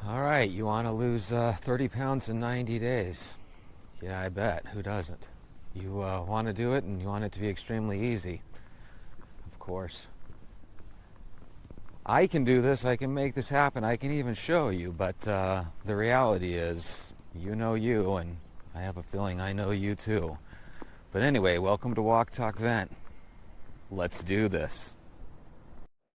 All right, you want to lose 30 pounds in 90 days? Yeah, I bet. Who doesn't? You want to do it and you want it to be extremely easy, of course. I can do this, I can make this happen, I can even show you, but the reality is, you know you, and I have a feeling I know you too. But anyway, welcome to Walk Talk Vent. Let's do this.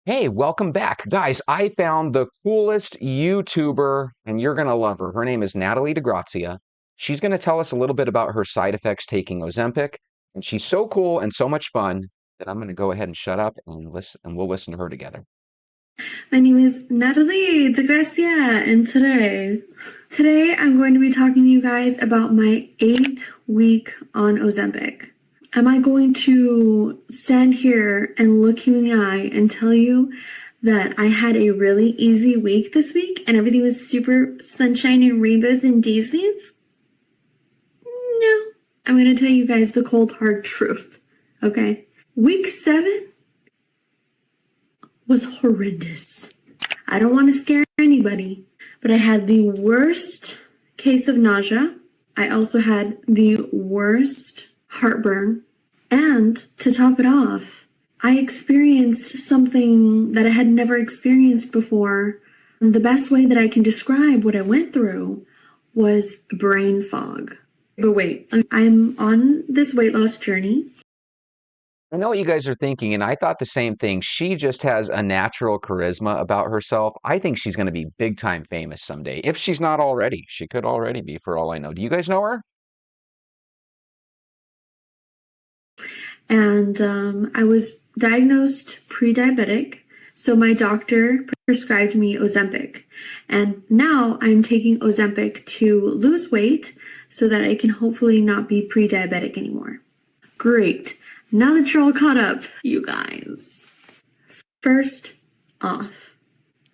Hey, welcome back. Guys, I found the coolest YouTuber, and you're going to love her. Her name is Natalie DeGrazia. She's going to tell us a little bit about her side effects taking Ozempic, and she's so cool and so much fun that I'm going to go ahead and shut up and listen, and we'll listen to her together. My name is Natalie DeGrazia, and today I'm going to be talking to you guys about my 8th week on Ozempic. Am I going to stand here and look you in the eye and tell you that I had a really easy week this week and everything was super sunshine and rainbows and daisies? No. I'm going to tell you guys the cold hard truth, okay? Week 7 was horrendous. I don't want to scare anybody, but I had the worst case of nausea. I also had the worst heartburn. And to top it off, I experienced something that I had never experienced before. The best way that I can describe what I went through was brain fog. But wait, I'm on this weight loss journey. I know what you guys are thinking, and I thought the same thing. She just has a natural charisma about herself. I think she's going to be big time famous someday. If she's not already, she could already be for all I know. Do you guys know her? And I was diagnosed pre-diabetic, so my doctor prescribed me Ozempic. And now I'm taking Ozempic to lose weight so that I can hopefully not be pre-diabetic anymore. Great. Now that you're all caught up, you guys. First off,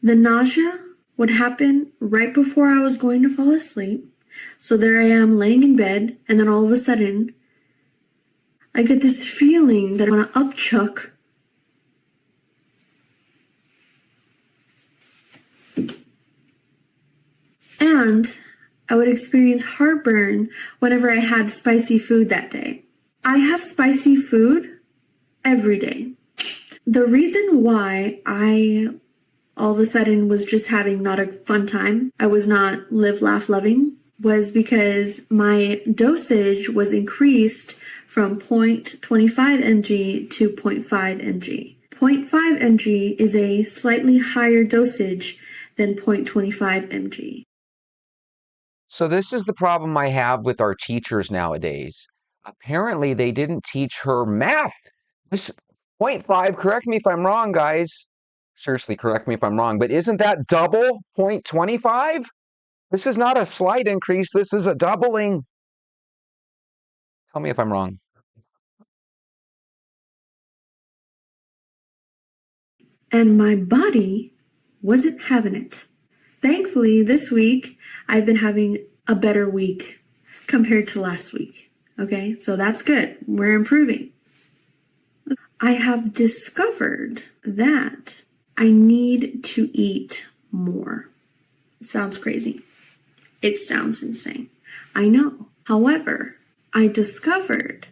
the nausea would happen right before I was going to fall asleep. So there I am laying in bed, and then all of a sudden, I get this feeling that I want to upchuck. And I would experience heartburn whenever I had spicy food that day. I have spicy food every day. The reason why I all of a sudden was just having not a fun time, I was not live, laugh, loving, was because my dosage was increased from 0.25 mg to 0.5 mg. 0.5 mg is a slightly higher dosage than 0.25 mg. So this is the problem I have with our teachers nowadays. Apparently, they didn't teach her math. This 0.5, correct me if I'm wrong, guys. Seriously, correct me if I'm wrong, but isn't that double 0.25? This is not a slight increase, this is a doubling. Tell me if I'm wrong. And my body wasn't having it. Thankfully, this week, I've been having a better week compared to last week. Okay, so that's good. We're improving. I have discovered that I need to eat more. It sounds crazy. It sounds insane. I know. However, I discovered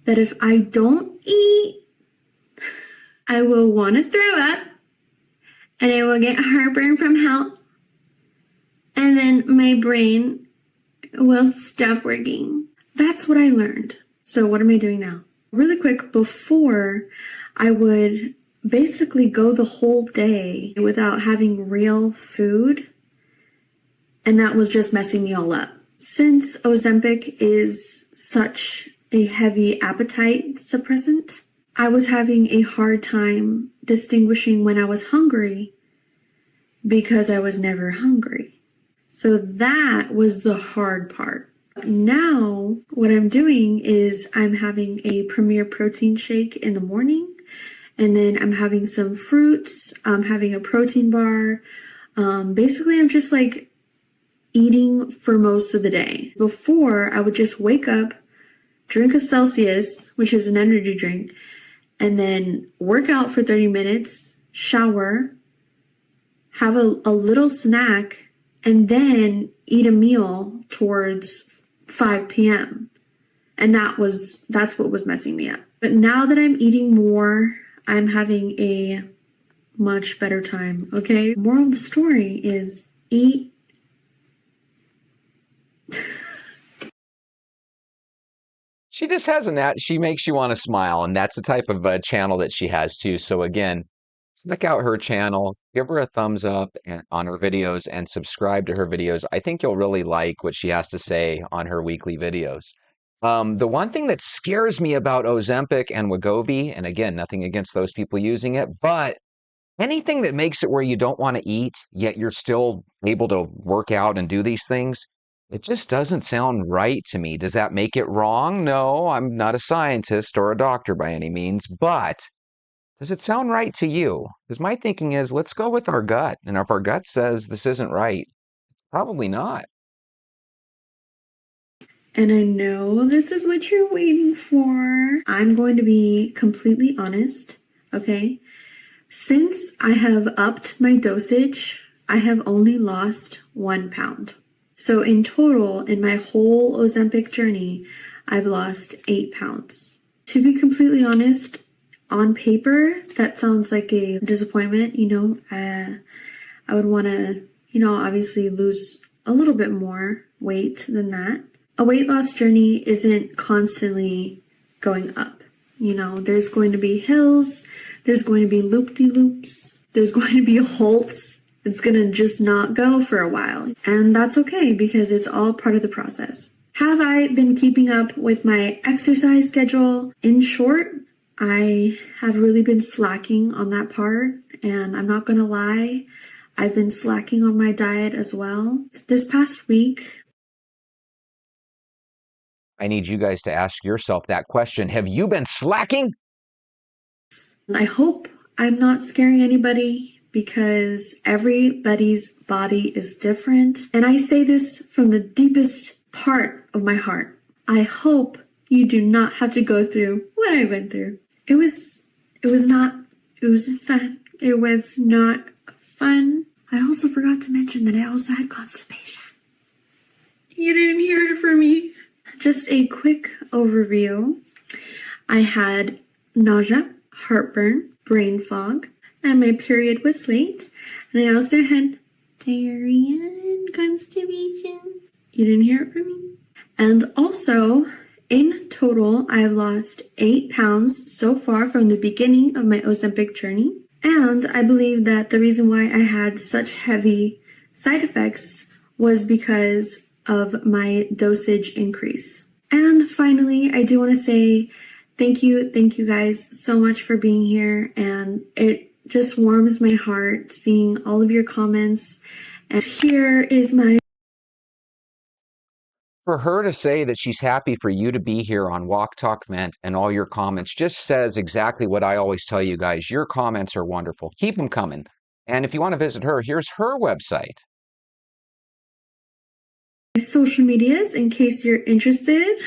that if I don't eat, I will want to throw up, and I will get heartburn from hell, and then my brain will stop working. That's what I learned. So what am I doing now? Really quick, before I would basically go the whole day without having real food, and that was just messing me all up. Since Ozempic is such a heavy appetite suppressant, I was having a hard time distinguishing when I was hungry because I was never hungry. So that was the hard part. Now, what I'm doing is I'm having a Premier protein shake in the morning, and then I'm having some fruits, I'm having a protein bar. Basically, I'm just like eating for most of the day. Before, I would just wake up, drink a Celsius, which is an energy drink, and then work out for 30 minutes, shower, have a little snack, and then eat a meal towards 5 p.m. And that's what was messing me up. But now that I'm eating more, I'm having a much better time, okay? Moral of the story is eat. She just has a nat. She makes you want to smile, and that's the type of channel that she has too. So again, check out her channel, give her a thumbs up on her videos, and subscribe to her videos. I think you'll really like what she has to say on her weekly videos. The one thing that scares me about Ozempic and Wegovy, and again, nothing against those people using it, but anything that makes it where you don't want to eat, yet you're still able to work out and do these things, it just doesn't sound right to me. Does that make it wrong? No, I'm not a scientist or a doctor by any means, but does it sound right to you? Because my thinking is, let's go with our gut. And if our gut says this isn't right, probably not. And I know this is what you're waiting for. I'm going to be completely honest, okay? Since I have upped my dosage, I have only lost 1 pound. So in total, in my whole Ozempic journey, I've lost 8 pounds. To be completely honest, on paper, that sounds like a disappointment, I would want to, obviously lose a little bit more weight than that. A weight loss journey isn't constantly going up. There's going to be hills, there's going to be loop-de-loops, there's going to be halts. It's going to just not go for a while. And that's okay because it's all part of the process. Have I been keeping up with my exercise schedule? In short, I have really been slacking on that part. And I'm not going to lie, I've been slacking on my diet as well. This past week, I need you guys to ask yourself that question. Have you been slacking? I hope I'm not scaring anybody because everybody's body is different. And I say this from the deepest part of my heart. I hope you do not have to go through what I went through. It was fun. It was not fun. I also forgot to mention that I also had constipation. You didn't hear it from me. Just a quick overview. I had nausea, heartburn, brain fog, and my period was late. And I also had diarrhea and constipation. You didn't hear it from me. And also, in total, I've lost 8 pounds so far from the beginning of my Ozempic journey. And I believe that the reason why I had such heavy side effects was because of my dosage increase. And finally, I do want to say thank you guys so much for being here. And it just warms my heart seeing all of your comments. And here is my... For her to say that she's happy for you to be here on Walk Talk Vent and all your comments just says exactly what I always tell you guys. Your comments are wonderful. Keep them coming. And if you want to visit her, here's her website. Social medias in case you're interested.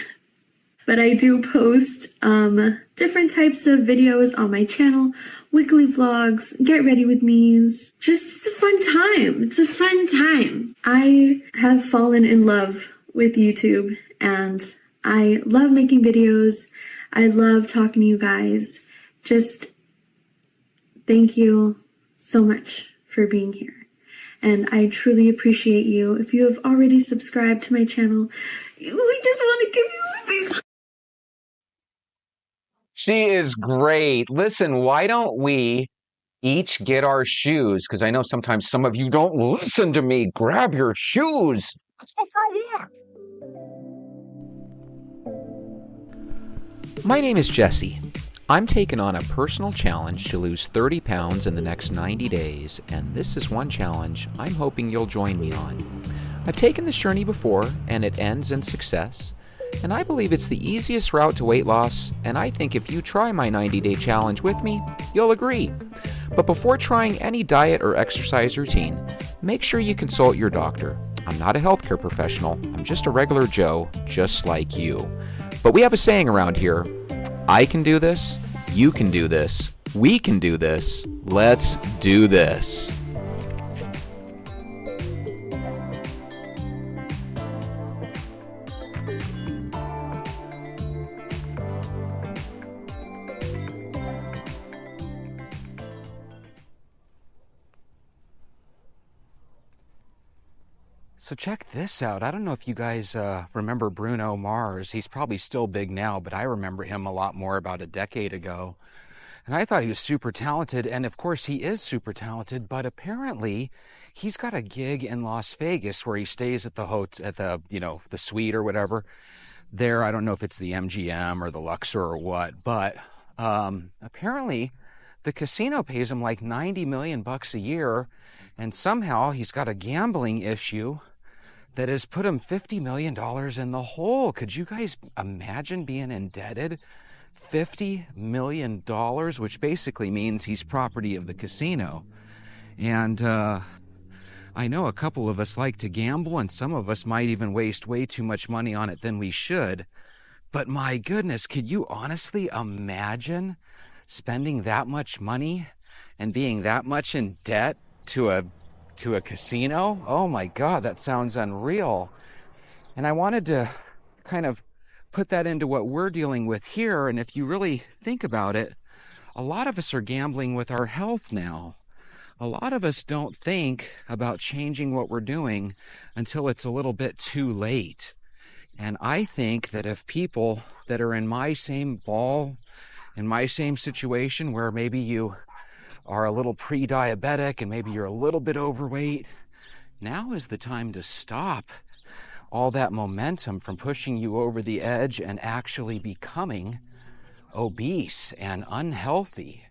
But I do post different types of videos on my channel, weekly vlogs, get ready with me's. Just a fun time. It's a fun time. I have fallen in love with YouTube and I love making videos. I love talking to you guys. Just thank you so much for being here. And I truly appreciate you. If you have already subscribed to my channel, we just want to give you a big... She is great. Listen, why don't we each get our shoes? Because I know sometimes some of you don't listen to me. Grab your shoes. Let's go for a walk. My name is Jesse. I'm taking on a personal challenge to lose 30 pounds in the next 90 days, and this is one challenge I'm hoping you'll join me on. I've taken this journey before, and it ends in success, and I believe it's the easiest route to weight loss, and I think if you try my 90-day challenge with me, you'll agree. But before trying any diet or exercise routine, make sure you consult your doctor. I'm not a healthcare professional, I'm just a regular Joe, just like you. But we have a saying around here, I can do this, you can do this, we can do this, let's do this. So check this out. I don't know if you guys remember Bruno Mars. He's probably still big now, but I remember him a lot more about a decade ago. And I thought he was super talented, and of course he is super talented, but apparently he's got a gig in Las Vegas where he stays at the hotel, at the, the suite or whatever. There, I don't know if it's the MGM or the Luxor or what, but apparently the casino pays him like 90 million bucks a year, and somehow he's got a gambling issue that has put him $50 million in the hole. Could you guys imagine being indebted $50 million, which basically means he's property of the casino? And I know a couple of us like to gamble, and some of us might even waste way too much money on it than we should. But my goodness, could you honestly imagine spending that much money and being that much in debt to a casino? Oh my God, that sounds unreal. And I wanted to kind of put that into what we're dealing with here. And if you really think about it, a lot of us are gambling with our health now. A lot of us don't think about changing what we're doing until it's a little bit too late. And I think that if people that are in my same in my same situation, where maybe you are a little pre-diabetic and maybe you're a little bit overweight, now is the time to stop all that momentum from pushing you over the edge and actually becoming obese and unhealthy.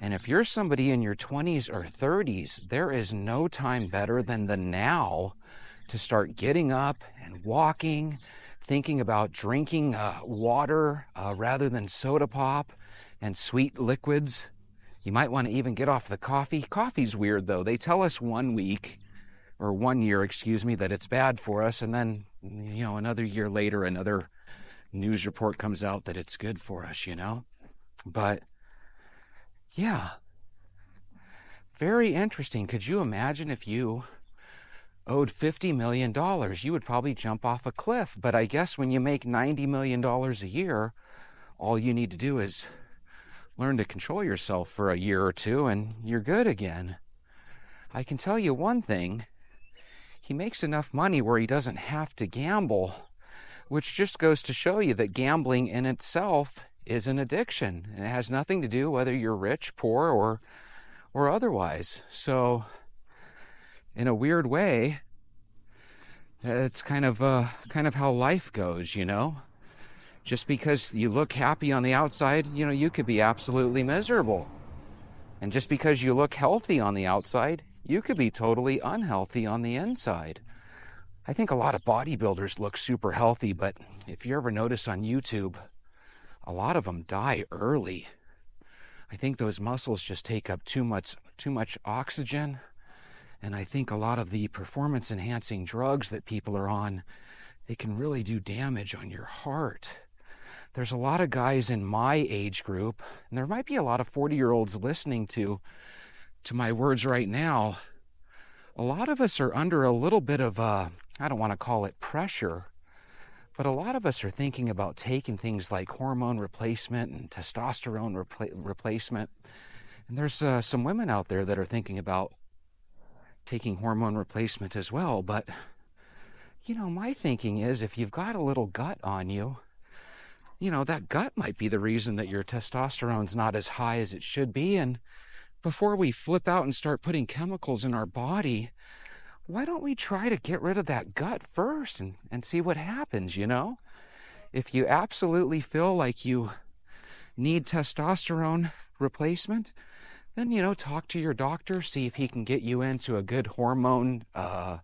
And if you're somebody in your 20s or 30s, there is no time better than the now to start getting up and walking, thinking about drinking water rather than soda pop and sweet liquids. You might want to even get off the coffee. Coffee's weird, though. They tell us 1 year, that it's bad for us, and then, another year later, another news report comes out that it's good for us, But yeah, very interesting. Could you imagine if you owed $50 million? You would probably jump off a cliff. But I guess when you make $90 million a year, all you need to do is learn to control yourself for a year or two and you're good again. I can tell you one thing. He makes enough money where he doesn't have to gamble, which just goes to show you that gambling in itself is an addiction. It has nothing to do whether you're rich, poor, or otherwise. So in a weird way, it's kind of how life goes, Just because you look happy on the outside, you could be absolutely miserable. And just because you look healthy on the outside, you could be totally unhealthy on the inside. I think a lot of bodybuilders look super healthy, but if you ever notice on YouTube, a lot of them die early. I think those muscles just take up too much oxygen. And I think a lot of the performance-enhancing drugs that people are on, they can really do damage on your heart. There's a lot of guys in my age group, and there might be a lot of 40-year-olds listening to my words right now. A lot of us are under a little bit of I don't want to call it pressure, but a lot of us are thinking about taking things like hormone replacement and testosterone replacement. And there's some women out there that are thinking about taking hormone replacement as well. But, my thinking is if you've got a little gut on you, that gut might be the reason that your testosterone's not as high as it should be. And before we flip out and start putting chemicals in our body, why don't we try to get rid of that gut first and see what happens, If you absolutely feel like you need testosterone replacement, then, talk to your doctor, see if he can get you into a good hormone, a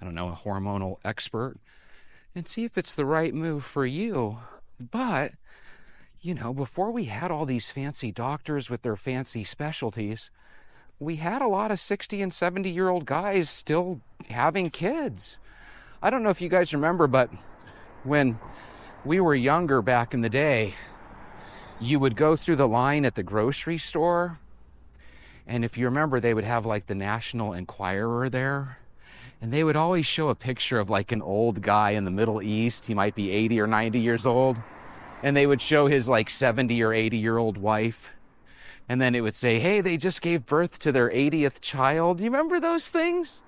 hormonal expert, and see if it's the right move for you. But, before we had all these fancy doctors with their fancy specialties, we had a lot of 60 and 70-year-old guys still having kids. I don't know if you guys remember, but when we were younger back in the day, you would go through the line at the grocery store, and if you remember, they would have like the National Enquirer there, and they would always show a picture of like an old guy in the Middle East. He might be 80 or 90 years old, and they would show his like 70 or 80-year-old wife. And then it would say, hey, they just gave birth to their 80th child. You remember those things?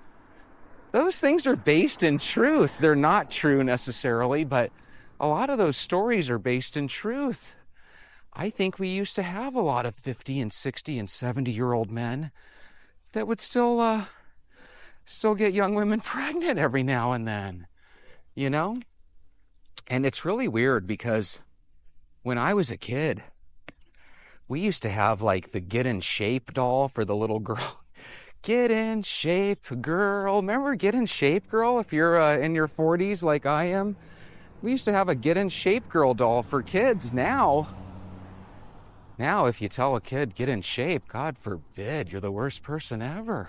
those things are based in truth. They're not true necessarily, but a lot of those stories are based in truth. I think we used to have a lot of 50 and 60 and 70-year-old men that would still get young women pregnant every now and then, you know? And it's really weird because when I was a kid, we used to have like the Get in Shape doll for the little girl. Get in shape, girl. Remember Get in Shape, girl? If you're in your 40s like I am, we used to have a Get in Shape girl doll for kids. Now, if you tell a kid get in shape, God forbid, you're the worst person ever.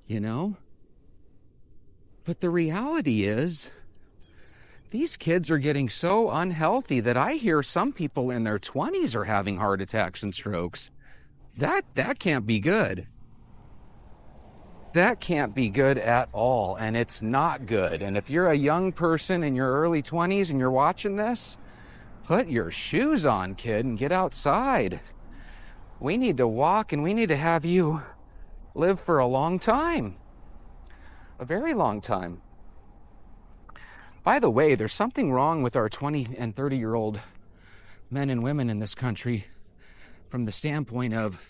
You know? But the reality is, these kids are getting so unhealthy that I hear some people in their 20s are having heart attacks and strokes. That can't be good. That can't be good at all, and it's not good. And if you're a young person in your early 20s and you're watching this, put your shoes on, kid, and get outside. We need to walk, and we need to have you live for a long time. A very long time. By the way, there's something wrong with our 20 and 30-year-old men and women in this country from the standpoint of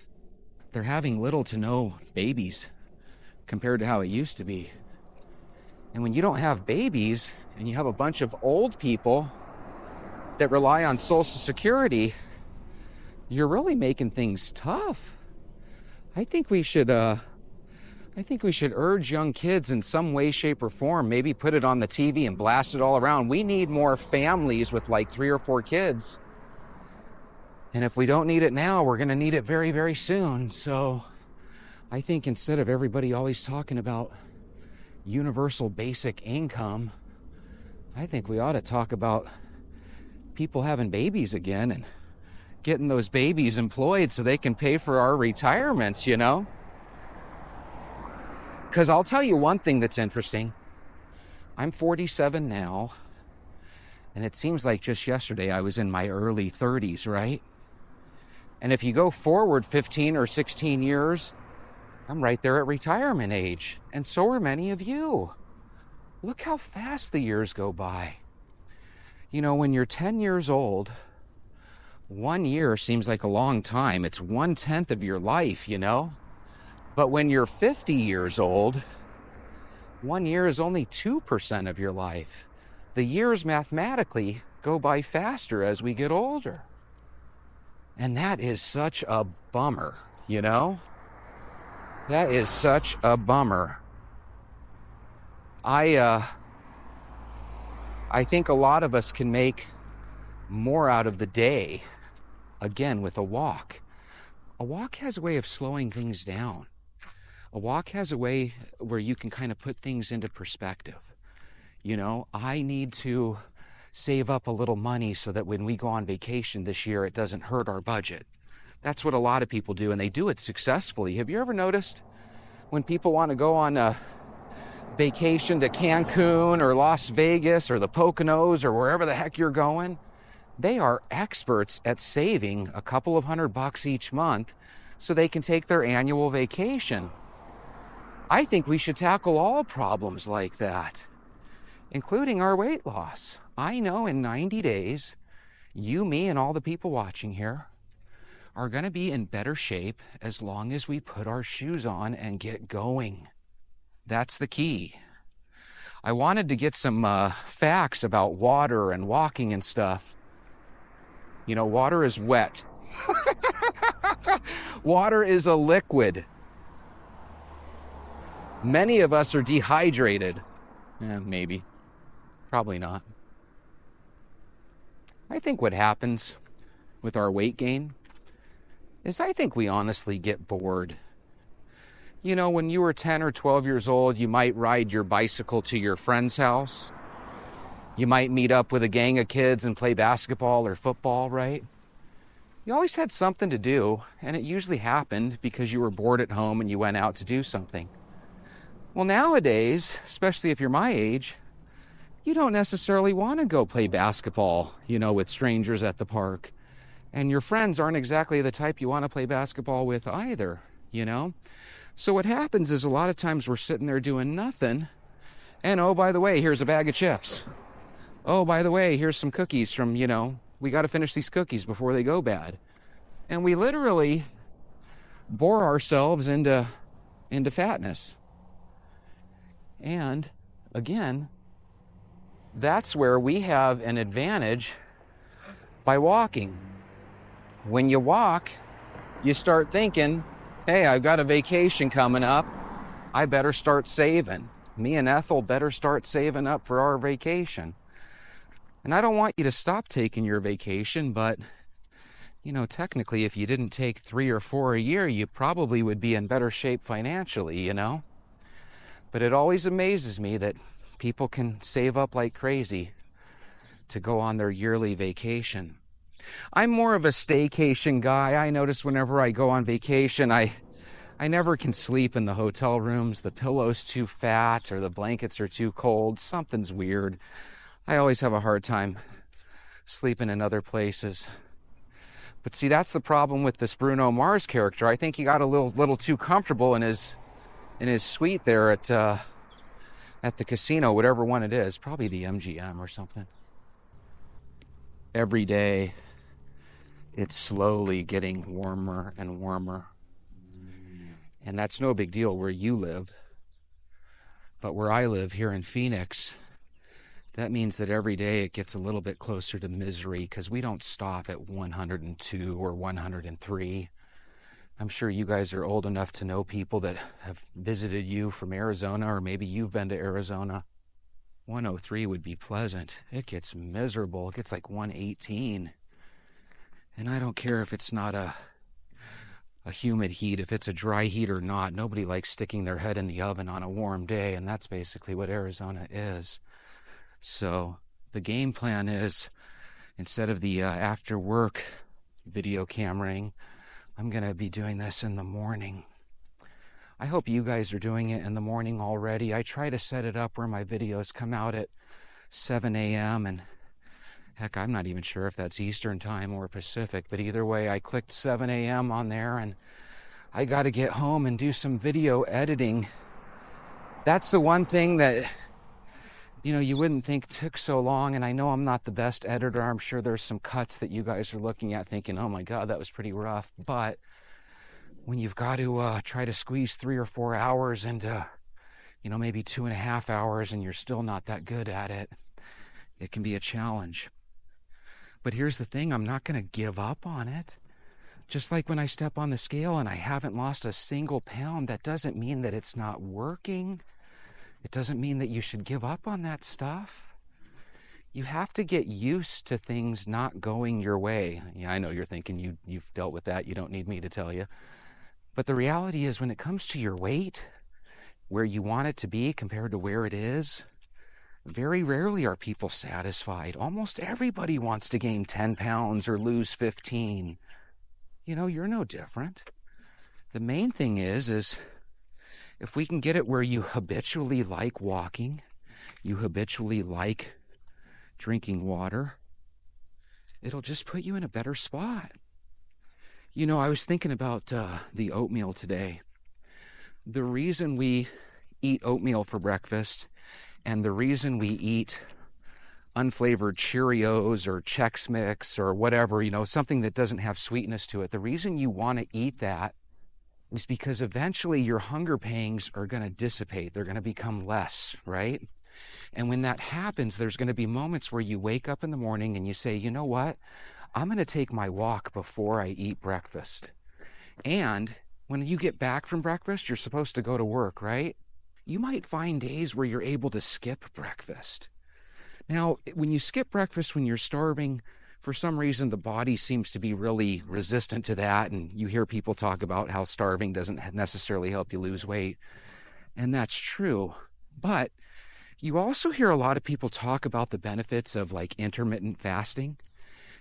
they're having little to no babies compared to how it used to be. And when you don't have babies and you have a bunch of old people that rely on Social Security, you're really making things tough. I think we should urge young kids in some way, shape, or form, maybe put it on the TV and blast it all around. We need more families with like 3 or 4 kids. And if we don't need it now, we're going to need it very, very soon. So I think instead of everybody always talking about universal basic income, I think we ought to talk about people having babies again and getting those babies employed so they can pay for our retirements, you know? Because I'll tell you one thing that's interesting. I'm 47 now, and it seems like just yesterday I was in my early 30s, right? And if you go forward 15 or 16 years, I'm right there at retirement age, and so are many of you. Look how fast the years go by. You know, when you're 10 years old, 1 year seems like a long time. It's 1/10 of your life, you know? But when you're 50 years old, 1 year is only 2% of your life. The years mathematically go by faster as we get older. And that is such a bummer, you know? That is such a bummer. I think a lot of us can make more out of the day, again, with a walk. A walk has a way of slowing things down. A walk has a way where you can kind of put things into perspective. You know, I need to save up a little money so that when we go on vacation this year, it doesn't hurt our budget. That's what a lot of people do, and they do it successfully. Have you ever noticed when people want to go on a vacation to Cancun or Las Vegas or the Poconos or wherever the heck you're going, they are experts at saving a couple of $100 each month so they can take their annual vacation. I think we should tackle all problems like that, including our weight loss. I know in 90 days, you, me, and all the people watching here are going to be in better shape as long as we put our shoes on and get going. That's the key. I wanted to get some facts about water and walking and stuff. You know, water is wet. Water is a liquid. Many of us are dehydrated. Maybe. Probably not. I think what happens with our weight gain is I think we honestly get bored. You know, when you were 10 or 12 years old, you might ride your bicycle to your friend's house. You might meet up with a gang of kids and play basketball or football, right? You always had something to do, and it usually happened because you were bored at home and you went out to do something. Well, nowadays, especially if you're my age, you don't necessarily want to go play basketball, you know, with strangers at the park. And your friends aren't exactly the type you want to play basketball with either, you know? So what happens is a lot of times we're sitting there doing nothing, and oh, by the way, here's a bag of chips. Oh, by the way, here's some cookies from, we got to finish these cookies before they go bad. And we literally bore ourselves into fatness. And again, that's where we have an advantage by walking. When you walk, you start thinking, hey, I've got a vacation coming up. I better start saving. Me and Ethel better start saving up for our vacation. And I don't want you to stop taking your vacation, but, technically, if you didn't take 3 or 4 a year, you probably would be in better shape financially, But it always amazes me that people can save up like crazy to go on their yearly vacation. I'm more of a staycation guy. I notice whenever I go on vacation, I never can sleep in the hotel rooms. The pillow's too fat or the blankets are too cold. Something's weird. I always have a hard time sleeping in other places. But see, that's the problem with this Bruno Mars character. I think he got a little too comfortable in his suite there at the casino, whatever one it is, probably the MGM or something. Every day, it's slowly getting warmer and warmer. And that's no big deal where you live. But where I live here in Phoenix, that means that every day it gets a little bit closer to misery because we don't stop at 102 or 103. I'm sure you guys are old enough to know people that have visited you from Arizona, or maybe you've been to Arizona. 103 would be pleasant. It gets miserable. It gets like 118. And I don't care if it's not a humid heat, if it's a dry heat or not. Nobody likes sticking their head in the oven on a warm day, and that's basically what Arizona is. So the game plan is, instead of the after work video cameraing, I'm going to be doing this in the morning. I hope you guys are doing it in the morning already. I try to set it up where my videos come out at 7 a.m. and heck, I'm not even sure if that's Eastern time or Pacific, but either way, I clicked 7 a.m. on there, and I got to get home and do some video editing. That's the one thing that, you wouldn't think took so long, and I know I'm not the best editor. I'm sure there's some cuts that you guys are looking at thinking, oh my God, that was pretty rough. But when you've got to try to squeeze 3 or 4 hours into, maybe 2.5 hours, and you're still not that good at it, it can be a challenge. But here's the thing, I'm not going to give up on it. Just like when I step on the scale and I haven't lost a single pound, that doesn't mean that it's not working. It doesn't mean that you should give up on that stuff. You have to get used to things not going your way. Yeah, I know you're thinking you've dealt with that. You don't need me to tell you. But the reality is, when it comes to your weight, where you want it to be compared to where it is, very rarely are people satisfied. Almost everybody wants to gain 10 pounds or lose 15. You're no different. The main thing is if we can get it where you habitually like walking, you habitually like drinking water, it'll just put you in a better spot. I was thinking about the oatmeal today. The reason we eat oatmeal for breakfast and the reason we eat unflavored Cheerios or Chex Mix or whatever, something that doesn't have sweetness to it, the reason you want to eat that is because eventually your hunger pangs are going to dissipate. They're going to become less, right? And when that happens, there's going to be moments where you wake up in the morning and you say, you know what? I'm going to take my walk before I eat breakfast. And when you get back from breakfast, you're supposed to go to work, right? You might find days where you're able to skip breakfast. Now, when you skip breakfast when you're starving, for some reason the body seems to be really resistant to that, and you hear people talk about how starving doesn't necessarily help you lose weight, and that's true. But you also hear a lot of people talk about the benefits of like intermittent fasting,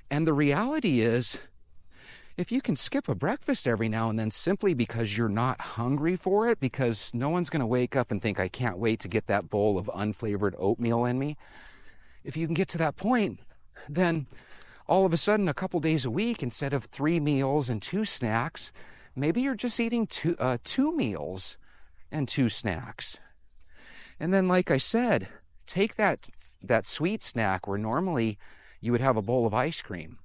and the reality is, if you can skip a breakfast every now and then simply because you're not hungry for it, because no one's going to wake up and think, I can't wait to get that bowl of unflavored oatmeal in me. If you can get to that point, then all of a sudden, a couple days a week, instead of 3 meals and 2 snacks, Maybe you're just eating two meals and 2 snacks. And then, like I said, take that sweet snack where normally you would have a bowl of ice cream.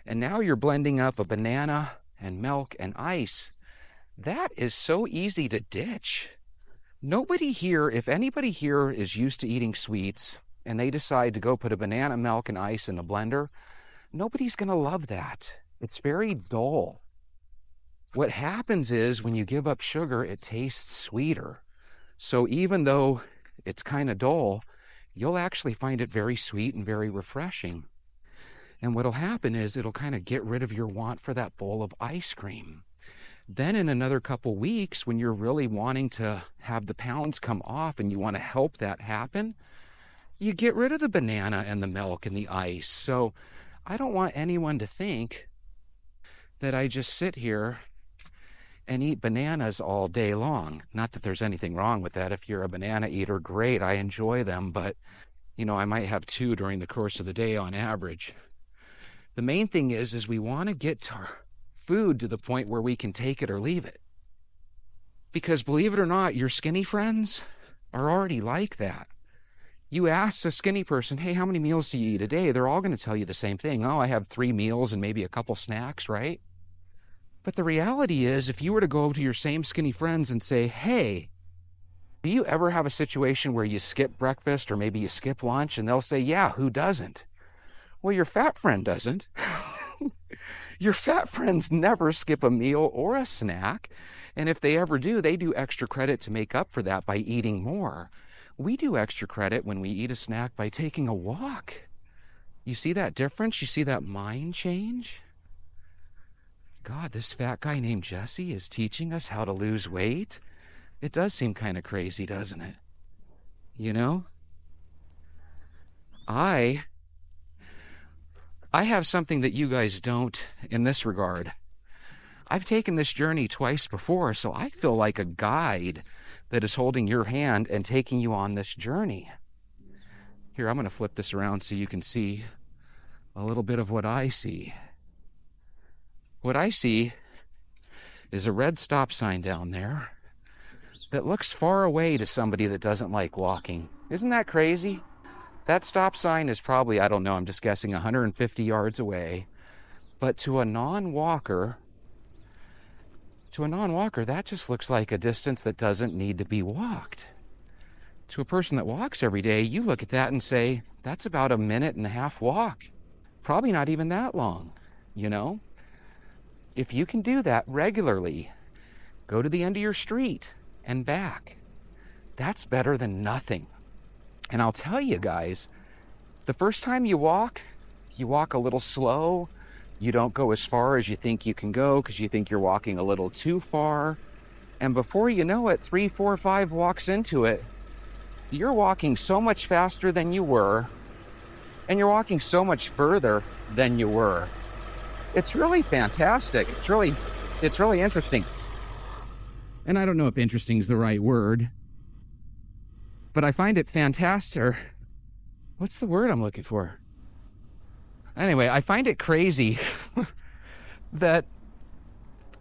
And now you're blending up a banana and milk and ice. That is so easy to ditch. Nobody here, if anybody here is used to eating sweets and they decide to go put a banana, milk, and ice in a blender, nobody's going to love that. It's very dull. What happens is when you give up sugar, it tastes sweeter. So even though it's kind of dull, you'll actually find it very sweet and very refreshing. And what'll happen is it'll kind of get rid of your want for that bowl of ice cream. Then in another couple weeks, when you're really wanting to have the pounds come off and you want to help that happen, you get rid of the banana and the milk and the ice. So I don't want anyone to think that I just sit here and eat bananas all day long. Not that there's anything wrong with that. If you're a banana eater, great, I enjoy them, but I might have 2 during the course of the day on average. The main thing is we want to get our food to the point where we can take it or leave it. Because believe it or not, your skinny friends are already like that. You ask a skinny person, hey, how many meals do you eat a day? They're all going to tell you the same thing. Oh, I have 3 meals and maybe a couple snacks, right? But the reality is, if you were to go to your same skinny friends and say, hey, do you ever have a situation where you skip breakfast or maybe you skip lunch? And they'll say, yeah, who doesn't? Well, your fat friend doesn't. Your fat friends never skip a meal or a snack. And if they ever do, they do extra credit to make up for that by eating more. We do extra credit when we eat a snack by taking a walk. You see that difference? You see that mind change? God, this fat guy named Jesse is teaching us how to lose weight. It does seem kind of crazy, doesn't it? I have something that you guys don't in this regard. I've taken this journey twice before, so I feel like a guide that is holding your hand and taking you on this journey. Here, I'm going to flip this around so you can see a little bit of what I see. What I see is a red stop sign down there that looks far away to somebody that doesn't like walking. Isn't that crazy? That stop sign is probably, I don't know, I'm just guessing 150 yards away. But to a non-walker, that just looks like a distance that doesn't need to be walked. To a person that walks every day, you look at that and say, that's about a 1.5 minute walk. Probably not even that long, If you can do that regularly, go to the end of your street and back. That's better than nothing. And I'll tell you guys, the first time you walk a little slow. You don't go as far as you think you can go because you think you're walking a little too far. And before you know it, 3, 4, 5 walks into it, you're walking so much faster than you were, and you're walking so much further than you were. It's really fantastic. It's really interesting. And I don't know if interesting is the right word, but I find it fantastic. What's the word I'm looking for? Anyway, I find it crazy that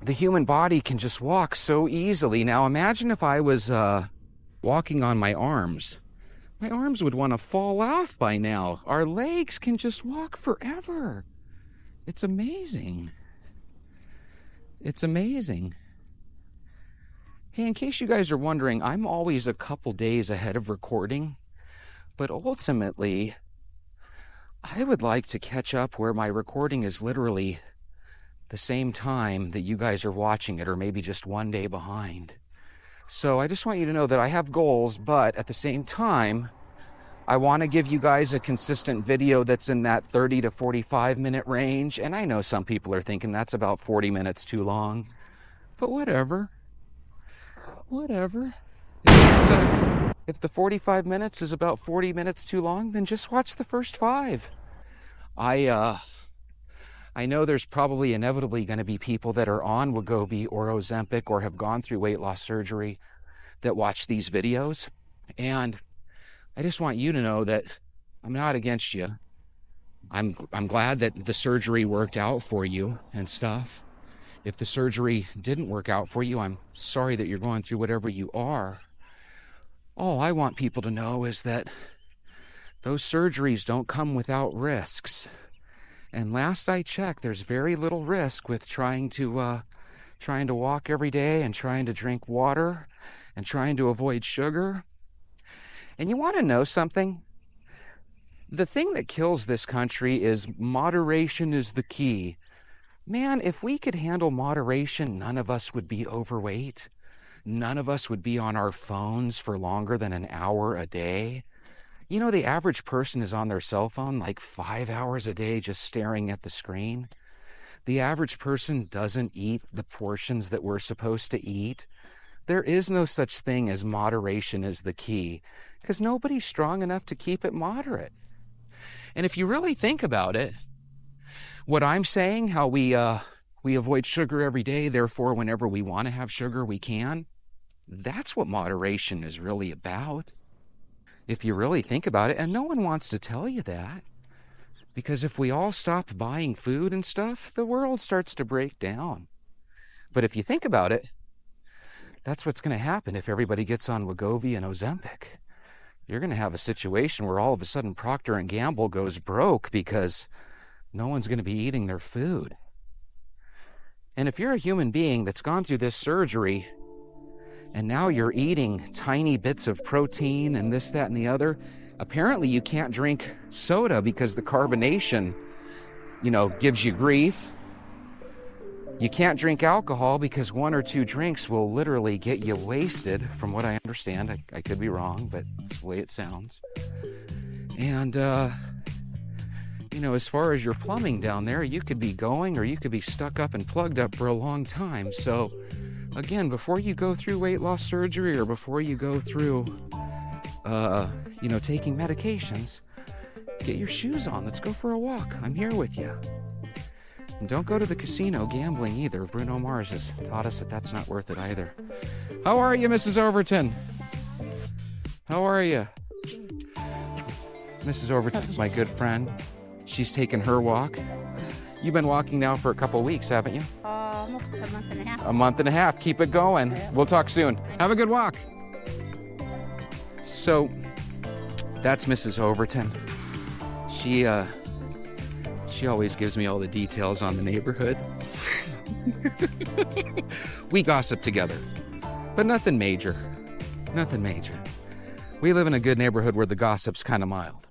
the human body can just walk so easily. Now, imagine if I was walking on my arms. My arms would want to fall off by now. Our legs can just walk forever. It's amazing. It's amazing. Hey, in case you guys are wondering, I'm always a couple days ahead of recording, but ultimately, I would like to catch up where my recording is literally the same time that you guys are watching it, or maybe just 1 day behind. So I just want you to know that I have goals, but at the same time, I want to give you guys a consistent video that's in that 30 to 45 minute range. And I know some people are thinking that's about 40 minutes too long, but whatever. If the 45 minutes is about 40 minutes too long, then just watch the first 5. I know there's probably inevitably going to be people that are on Wegovy or Ozempic or have gone through weight loss surgery that watch these videos. And I just want you to know that I'm not against you. I'm glad that the surgery worked out for you and stuff. If the surgery didn't work out for you, I'm sorry that you're going through whatever you are. All I want people to know is that those surgeries don't come without risks. And last I checked, there's very little risk with trying to walk every day and trying to drink water and trying to avoid sugar. And you want to know something? The thing that kills this country is moderation is the key. Man, if we could handle moderation, none of us would be overweight. None of us would be on our phones for longer than an hour a day. You know, the average person is on their cell phone like 5 hours a day just staring at the screen. The average person doesn't eat the portions that we're supposed to eat. There is no such thing as moderation is the key, because nobody's strong enough to keep it moderate. And if you really think about it, what I'm saying, how we avoid sugar every day, therefore whenever we want to have sugar we can, that's what moderation is really about. If you really think about it, and no one wants to tell you that, because if we all stop buying food and stuff, the world starts to break down. But if you think about it, that's what's going to happen if everybody gets on Wegovy and Ozempic. You're going to have a situation where all of a sudden Procter & Gamble goes broke because no one's going to be eating their food. And if you're a human being that's gone through this surgery and now you're eating tiny bits of protein and this, that, and the other, apparently you can't drink soda because the carbonation, gives you grief. You can't drink alcohol because 1 or 2 drinks will literally get you wasted, from what I understand. I could be wrong, but it's the way it sounds. And, as far as your plumbing down there, you could be going or you could be stuck up and plugged up for a long time. So, again, before you go through weight loss surgery or before you go through, taking medications, get your shoes on. Let's go for a walk. I'm here with you. And don't go to the casino gambling either. Bruno Mars has taught us that that's not worth it either. How are you, Mrs. Overton? How are you? Mrs. Overton's my good friend. She's taking her walk. You've been walking now for a couple of weeks, haven't you? Almost a month and a half. A month and a half. Keep it going. Yeah. We'll talk soon. Have a good walk. So, that's Mrs. Overton. She always gives me all the details on the neighborhood. We gossip together, but nothing major. Nothing major. We live in a good neighborhood where the gossip's kind of mild.